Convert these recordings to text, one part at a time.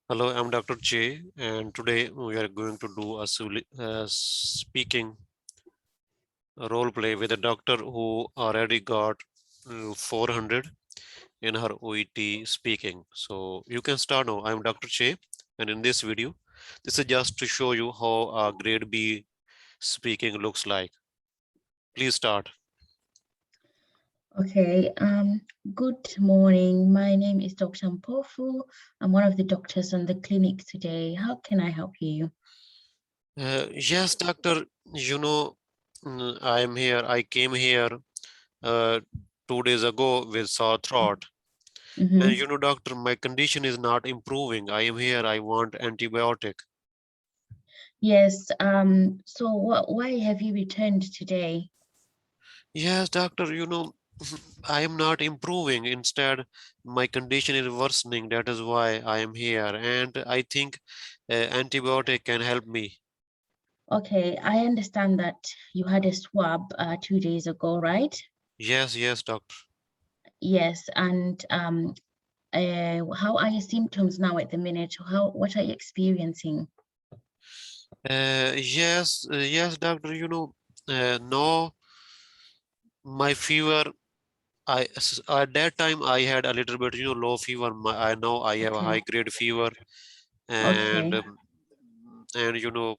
Hello, I'm DrChe, and today we are going to do a speaking role play with a doctor who already got 400 in her OET speaking. So you can start now. I'm DrChe, and in this video, this is just to show you how a grade B speaking looks like. Please start. Okay, good morning. My name is Dr. Mpofu. I'm one of the doctors on the clinic today. How can I help you? Yes, doctor, I am here. I came here uh, 2 days ago with sore throat. And Mm-hmm. doctor, my condition is not improving. I am here. I want antibiotic. Yes, so why have you returned today? Yes, doctor, I am not improving. Instead, my condition is worsening. That is why I am here. And I think antibiotic can help me. Okay, I understand that you had a swab 2 days ago, right? Yes, yes, doctor. Yes, and how are your symptoms now at the minute? What are you experiencing? Yes, doctor, no, my fever, at that time I had a little bit, low fever. I know I have a Okay, high grade fever and okay, um, and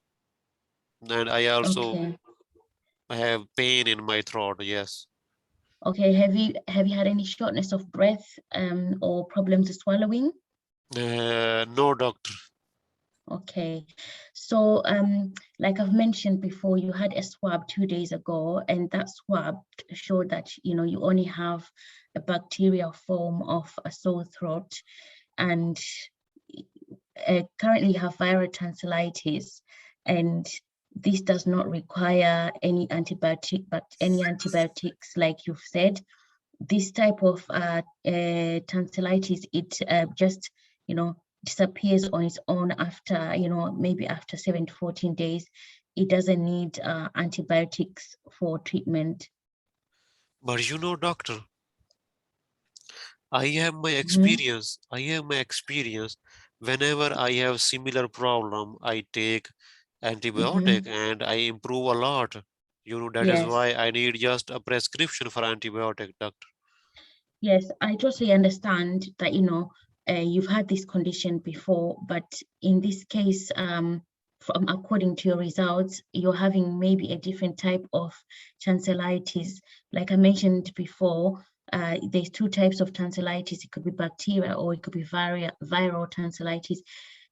and I also okay. have pain in my throat. Yes. Okay, have you had any shortness of breath or problems swallowing? No, doctor. Okay, so like I've mentioned before, you had a swab 2 days ago, and that swab showed that you only have a bacterial form of a sore throat, and currently you have viral tonsillitis, and this does not require any antibiotics, like you've said. This type of tonsillitis, it just disappears on its own after maybe after 7 to 14 days. It doesn't need antibiotics for treatment. But doctor, I have my Mhm. experience. I have my experience. Whenever I have similar problem, I take antibiotic Mhm. and I improve a lot. That is Yes, why I need just a prescription for antibiotic, doctor. yes, I totally understand that you've had this condition before, but in this case, from according to your results, you're having maybe a different type of tonsillitis. Like I mentioned before, there's two types of tonsillitis. It could be bacteria or it could be viral tonsillitis.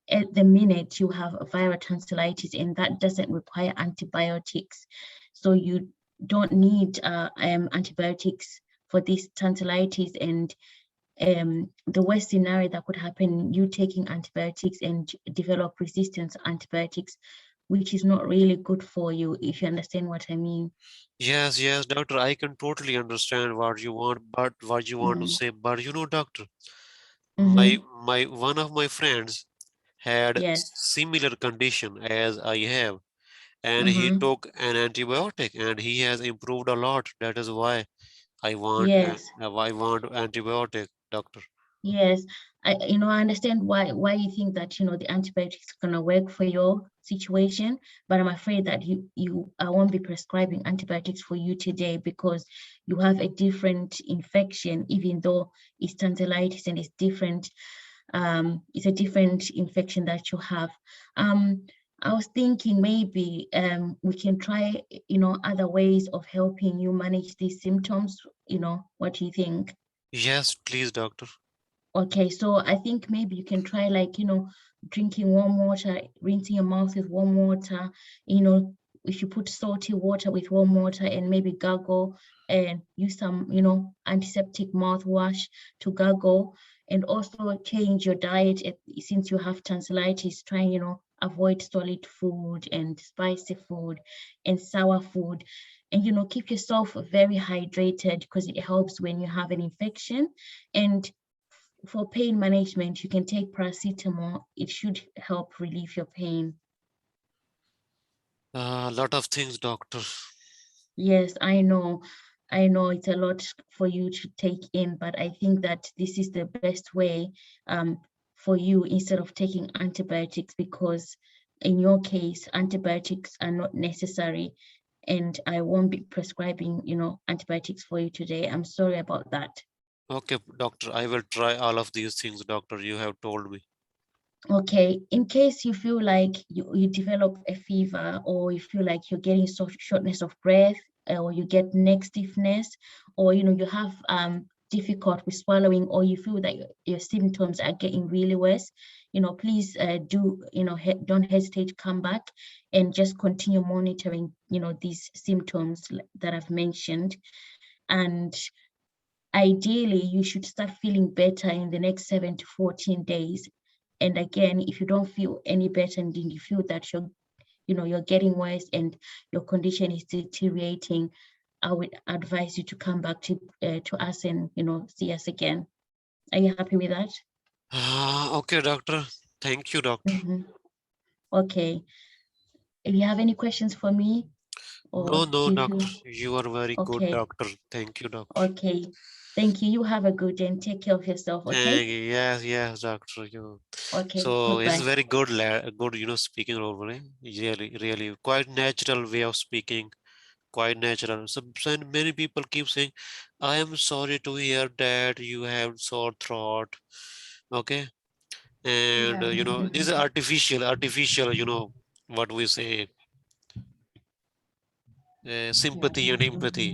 At the minute, you have a viral tonsillitis, and that doesn't require antibiotics. So you don't need antibiotics for this tonsillitis. And the worst scenario that could happen, you taking antibiotics and develop resistance to antibiotics, which is not really good for you, if you understand what I mean. Yes, yes, doctor. I can totally understand what you want, but what you want to Mm. say. But doctor, my Mm-hmm. my one of my friends had Yes. similar condition as I have, and he Mm-hmm. took an antibiotic, and he has improved a lot. That is why Yes. I want antibiotic, doctor. Yes, I understand why you think that the antibiotics are gonna work for your situation, but I'm afraid that I won't be prescribing antibiotics for you today because you have a different infection, even though it's tonsillitis and it's different. It's a different infection that you have. Um, I was thinking maybe we can try other ways of helping you manage these symptoms. What do you think? Yes, please, doctor. Okay, so I think maybe you can try, like, drinking warm water, rinsing your mouth with warm water. If you put salty water with warm water and maybe gargle and use some, antiseptic mouthwash to gargle, and also change your diet. Since you have tonsillitis, try, avoid solid food and spicy food and sour food. And, keep yourself very hydrated because it helps when you have an infection. And for pain management, you can take paracetamol. It should help relieve your pain. A lot of things, doctor. Yes, I know. I know it's a lot for you to take in, but I think that this is the best way um, for you instead of taking antibiotics, because in your case, antibiotics are not necessary, and I won't be prescribing, antibiotics for you today. I'm sorry about that. Okay, doctor, I will try all of these things, doctor, you have told me. Okay, in case you feel like you develop a fever, or you feel like you're getting shortness of breath, or you get neck stiffness, or you have difficult with swallowing, or you feel that your symptoms are getting really worse, please don't hesitate to come back and just continue monitoring these symptoms that I've mentioned. And ideally, you should start feeling better in the next 7 to 14 days. And again, if you don't feel any better and you feel that you're getting worse and your condition is deteriorating, I would advise you to come back to us and see us again. Are you happy with that? Okay, doctor. Thank you, doctor. Okay. Do you have any questions for me, or No, do you doctor. feel You are very good, okay? doctor. Thank you, doctor. Okay. Thank you. You have a good day and take care of yourself. Okay. Yes, doctor. You. Okay. So it's Goodbye. very good, good, speaking over it. Really, quite natural way of speaking. Quite natural. So many people keep saying, "I am sorry to hear that you have sore throat." Okay, and Yeah. this is artificial. What we say, Yeah. sympathy and empathy.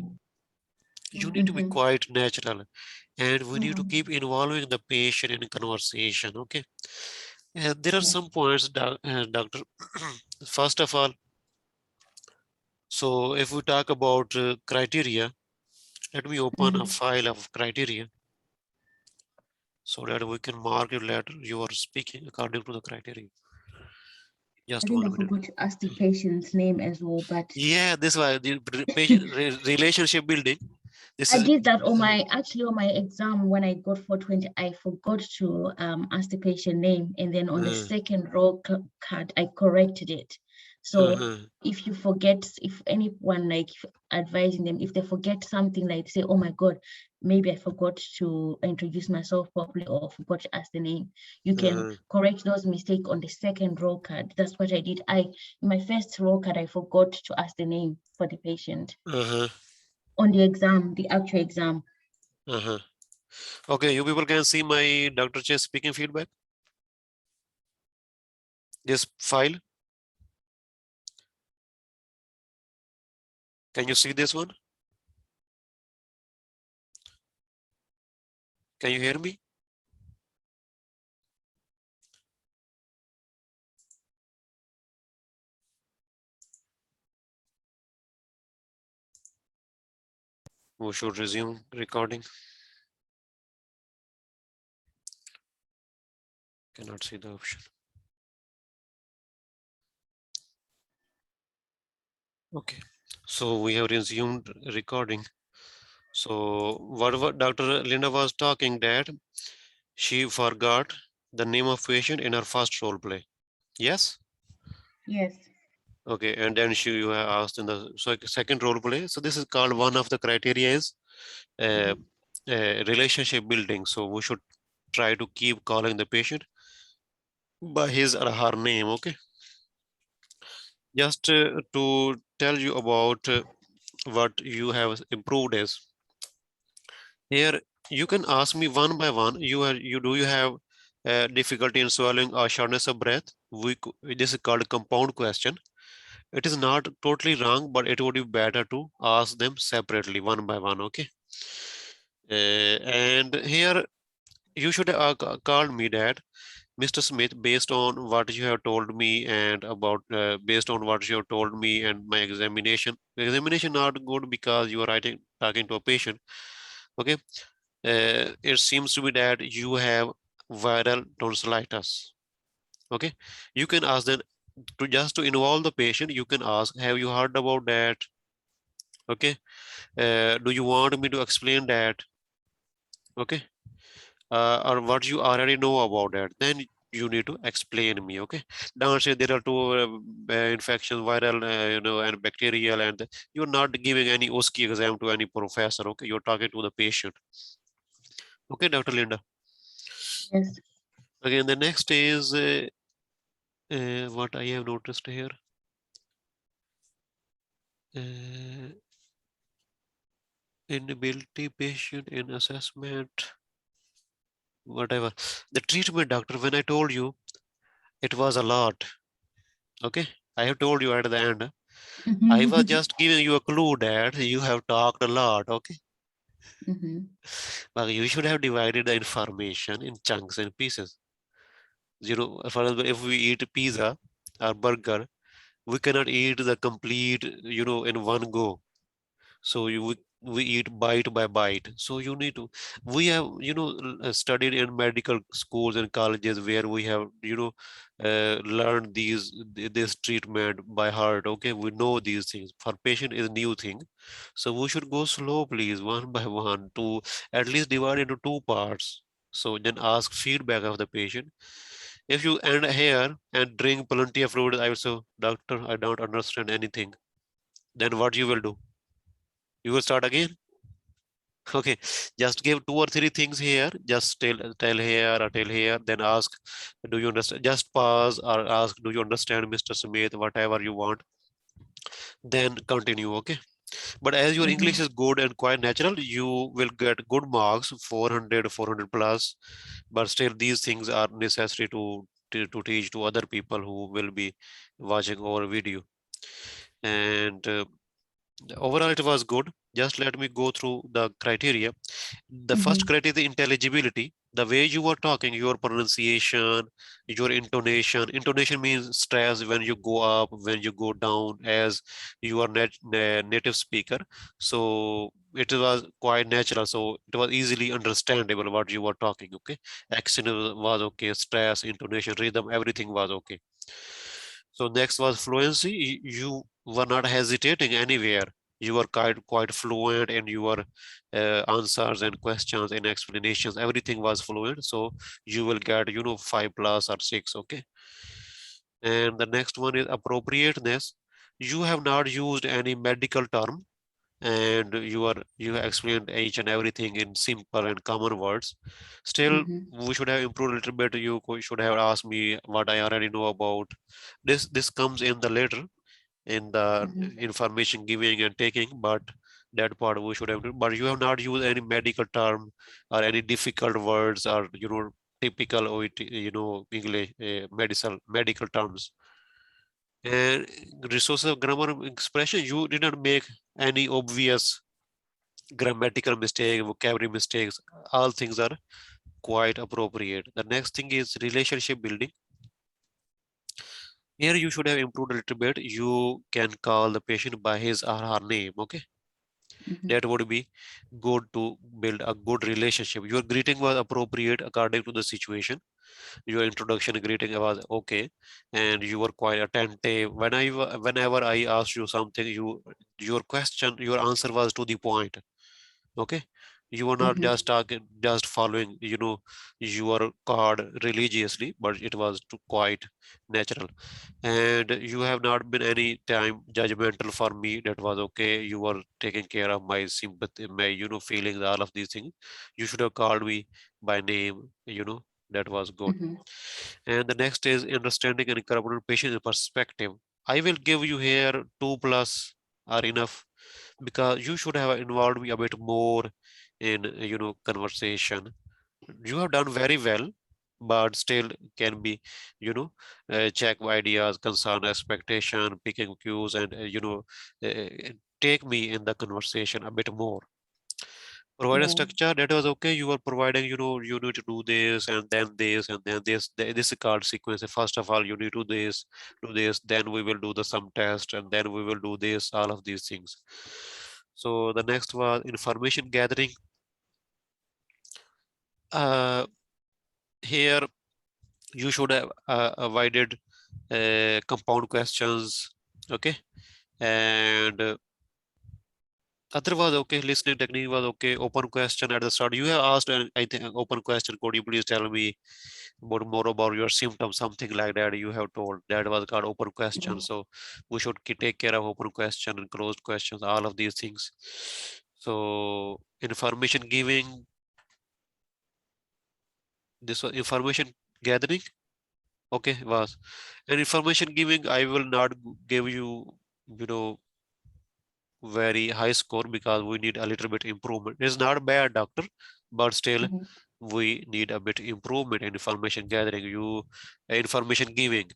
You need to be Mm-hmm. quite natural, and we need to Mm-hmm. keep involving the patient in conversation. Okay, there are Yes. some points, doctor. First of all, so if we talk about criteria, let me open a Mm-hmm. file of criteria so that we can mark it later. You are speaking according to the criteria. I Just think I 1 minute. forgot to ask the patient's name as well, but Yeah, this was the patient relationship building. This I is did that on my exam when I got 420. I forgot to ask the patient name, and then on the uh, second row card I corrected it. So uh-huh, if you forget, if anyone like advising them, if they forget something, like say, oh my God, maybe I forgot to introduce myself properly or forgot to ask the name, you can uh, correct those mistakes on the second row card. That's what I did. In my first row card, I forgot to ask the name for the patient uh-huh, on the exam, the actual exam. uh-huh. Okay, you people can see my DrChe speaking feedback. This file. Can you see this one? Can you hear me? We should resume recording. Cannot see the option. Okay, so we have resumed recording. So what Dr. Linda was talking that she forgot the name of patient in her first role play. Yes. Yes. Okay, and then she asked in the second role play. So this is called, one of the criteria is uh, relationship building. So we should try to keep calling the patient by his or her name. Okay, just to tell you about what you have improved is, here you can ask me one by one. You have difficulty in swallowing or shortness of breath. This is called compound question. It is not totally wrong, but it would be better to ask them separately, one by one. Okay. And here you should call me that, Mr. Smith, based on what you have told me and about based on what you have told me and my examination not good because you are talking to a patient. Okay. It seems to be that you have viral tonsillitis. Okay. You can ask them to, just to involve the patient. You can ask, have you heard about that? Okay. Do you want me to explain that? Okay. Or what you already know about that, then you need to explain me. Okay, don't say there are two infections, viral, and bacterial, and you're not giving any OSCE exam to any professor. Okay, you're talking to the patient. Okay, Dr. Linda. Yes. Again, the next is what I have noticed here. Uh, Inability patient in assessment, whatever. The treatment, doctor, when I told you, it was a lot. Okay. I have told you at the end. I was Mhm. just giving you a clue that you have talked a lot. Okay. Mhm. But you should have divided the information in chunks and pieces. For example, if we eat pizza or burger, we cannot eat the complete, in one go. So we eat bite by bite. So you need to, we have, studied in medical schools and colleges where we have, learned this treatment by heart. Okay, we know these things. For patient is new thing. So we should go slow, please, one by one, to at least divide into two parts. So then ask feedback of the patient. If you end here and drink plenty of fluid, I will say, doctor, I don't understand anything. Then what you will do? You will start again. Okay, just give two or three things here. Just tell here or tell here. Then ask, do you understand? Just pause or ask, do you understand, Mr. Smith? Whatever you want. Then continue. Okay. But as your English Mhm. is good and quite natural, you will get good marks, 400, 400 plus. But still, these things are necessary to teach to other people who will be watching our video. And overall, it was good. Just let me go through the criteria. The first Mhm. criteria, the intelligibility, the way you are talking, your pronunciation, your intonation. Intonation means stress when you go up, when you go down, as you are native speaker. So it was quite natural. So it was easily understandable what you were talking. Okay, accent was okay, stress, intonation, rhythm, everything was okay. So next was fluency. You were not hesitating anywhere. You were quite fluent in your answers and questions and explanations. Everything was fluent. So you will get, 5 plus or 6. Okay. And the next one is appropriateness. You have not used any medical term, and you have explained each and everything in simple and common words. Still, Mhm. we should have improved a little bit. You should have asked me what I already know about. This comes in the later, in the Mhm. information giving and taking, but that part we should have done. But you have not used any medical term or any difficult words or, typical OET, English, medical terms. And resources of grammar and expression, you did not make any obvious grammatical mistake, vocabulary mistakes. All things are quite appropriate. The next thing is relationship building. Here you should have improved a little bit. You can call the patient by his or her name. Okay, Mhm. that would be good to build a good relationship. Your greeting was appropriate according to the situation. Your introduction greeting was okay, and you were quite attentive. Whenever I asked you something, your question, your answer was to the point. Okay, you are not Mhm. just talking, just following, your card religiously, but it was quite natural. And you have not been any time judgmental for me. That was okay. You were taking care of my sympathy, my, feelings, all of these things. You should have called me by name. That was good. Mhm. And the next is understanding and incorporating patient perspective. I will give you here 2 plus are enough, because you should have involved me a bit more in, conversation. You have done very well, but still can be, check ideas, concern, expectation, picking cues, and, uh, take me in the conversation a bit more. Provide a Yeah. structure that was okay. You were providing, you need to do this and then this and then this. This is called sequence. First of all, you need to do this, then we will do the sum test, and then we will do this, all of these things. So the next was information gathering. Uh, Here you should have avoided compound questions. Okay. And other was okay. Listening technique was okay. Open question at the start. You have asked, I think, an open question. Could you please tell me more about your symptoms? Something like that. You have told that was called open question. Mhm. So we should take care of open question and closed questions. All of these things. So information giving. This was information gathering. Okay, was. And information giving, I will not give you, you know, very high score because we need a little bit improvement. It's not bad, doctor, but still Mhm. we need a bit improvement in information gathering. You information giving.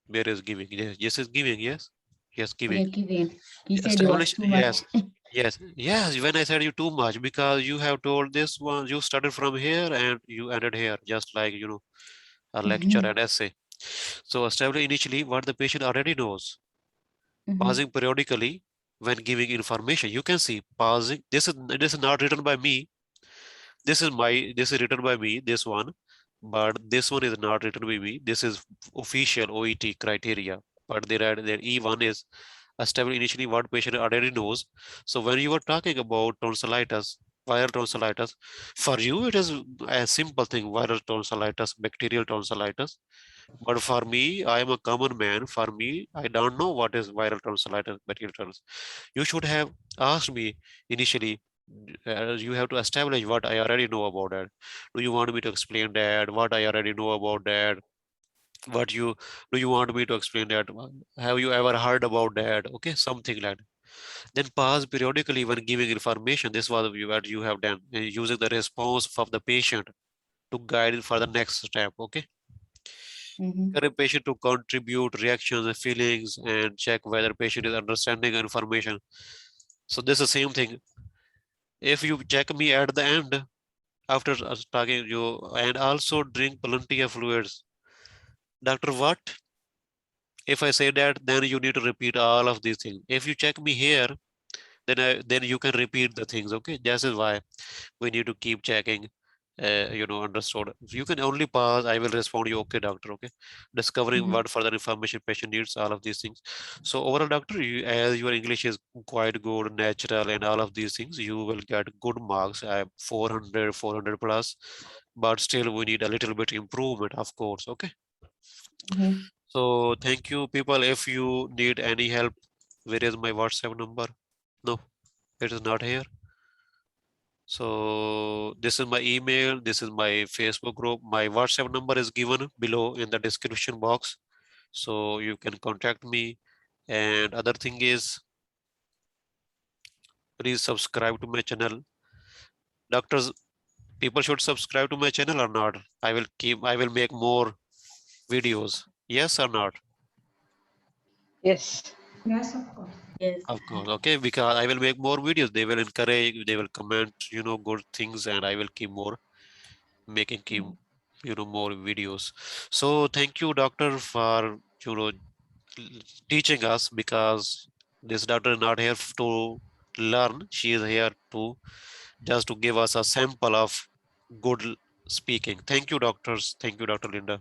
Where is giving? Yes, yes is giving. Yes, yes, giving. Yeah, given. You said it was Establish. too much. Yes, yes, yes. When I said you too much because you have told this one. You started from here and you ended here, just like a lecture Mhm. and essay. So establish initially what the patient already knows. Mhm. Pausing periodically when giving information. You can see pausing. This is not written by me. This is written by me, this one, but this one is not written by me. This is official OET criteria. But their E1 is established initially what patient already knows. So when you are talking about tonsillitis, viral tonsillitis, for you it is a simple thing, viral tonsillitis, bacterial tonsillitis. But for me, I am a common man. For me, I don't know what is viral tonsillitis, bacterial tonsillitis. You should have asked me initially. You have to establish what I already know about that. Do you want me to explain that? What I already know about that? What you do you want me to explain that? Have you ever heard about that? Okay, something like that. Then pause periodically when giving information. This was what you have done, using the response of the patient to guide for the next step. Okay. Mhm. Encourage patient to contribute reactions and feelings and check whether patient is understanding information. So this is the same thing. If you check me at the end after us talking you and also drink plenty of fluids. Doctor, what? If I say that, then you need to repeat all of these things. If you check me here, then you can repeat the things. Okay, this is why we need to keep checking. Understood. If you can only pause, I will respond you, okay, doctor, okay. Discovering Mhm. what further information patient needs, all of these things. So overall, doctor, as your English is quite good, natural, and all of these things, you will get good marks, 400 plus, but still we need a little bit improvement, of course, okay. Mhm. So thank you, people. If you need any help, where is my WhatsApp number? No, it is not here. So this is my email, this is my Facebook group. My WhatsApp number is given below in the description box. So you can contact me. And other thing is, please subscribe to my channel. Doctors, people should subscribe to my channel or not? I will make more videos. Yes or not? Yes. Yes, of course. Yes. Of course. Okay, because I will make more videos. They will encourage, they will comment, good things, and I will keep more making keep more videos. So thank you, doctor, for teaching us because this doctor is not here to learn. She is here to just to give us a sample of good speaking. Thank you, doctors. Thank you, Dr. Linda.